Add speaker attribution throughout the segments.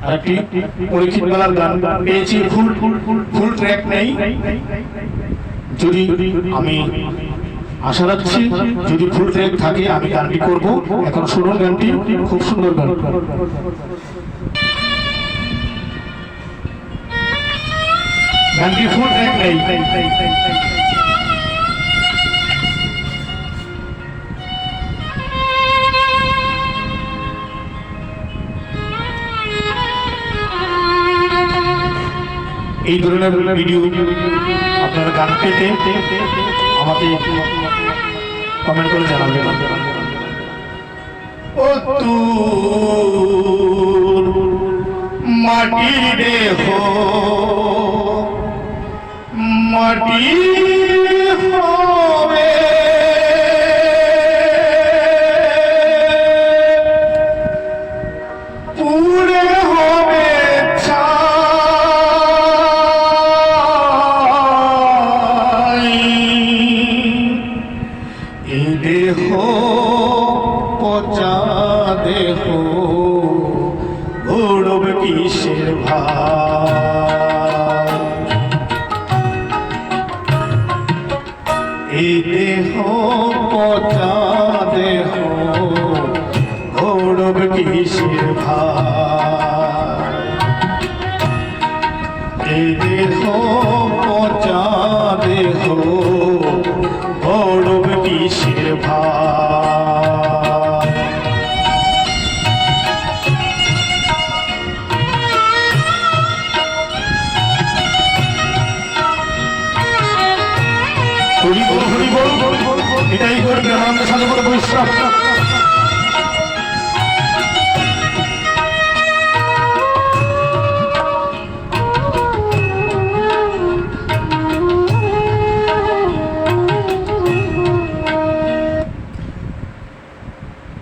Speaker 1: আরেকটি পরীক্ষিত বেলার গান পেয়েছি, ফুল ট্র্যাক নেই। যদি আমি আশা রাখছি যদি ফুল ট্র্যাক থাকে আমি গানটি করব। এখন শুনুন গানটি, খুব সুন্দর গান। গানটি ফুল ট্র্যাক নেই। এই ধরনের ভিডিও আপনারা গান পেতে আমাকে কমেন্ট করে জানাবেন। ও তুর মাটি দেহ মাটি হবে পুরে হবে দেহ পচা দেহ গৌরব কিসের ভার, এই দেহ পচা দেহ গৌরব কিসের ভার, এই দেহ পচা দেহ গৌরব কিসের ভার। হরি বল হরি বল, এটাই করবে আমাদের সাথে করে বৈষ্ণব।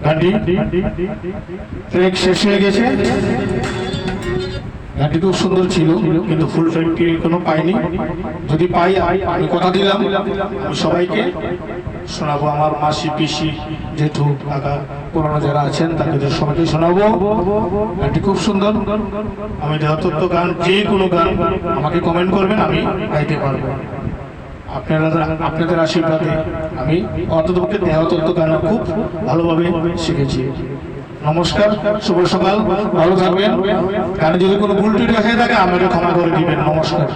Speaker 1: গানটি ট্রেক শেষ হয়ে গেছে। গানটি খুব সুন্দর ছিল কিন্তু ফুল ট্রেকটি কোনো পাইনি। যদি পাই আমি কথা দিলাম আমি সবাইকে শোনাবো, আমার মাসি পিসি জেঠু কাকা পুরনো যারা আছেন তাদের সবাইকে শোনাবো। গানটি খুব সুন্দর। আমি দেহতত্ত্ব গান যে কোনো গান আমাকে কমেন্ট করবেন, আমি গাইতে পারবো। আপনাদের আশীর্বাদে আমি অন্ততপক্ষে দেহতত্ত্ব গান খুব ভালোভাবে শিখেছি। নমস্কার, শুভ সকাল, ভালো থাকবেন। গানে যদি কোনো ভুল ত্রুটি হয়ে থাকে আমাকে ক্ষমা করে দিবেন। নমস্কার।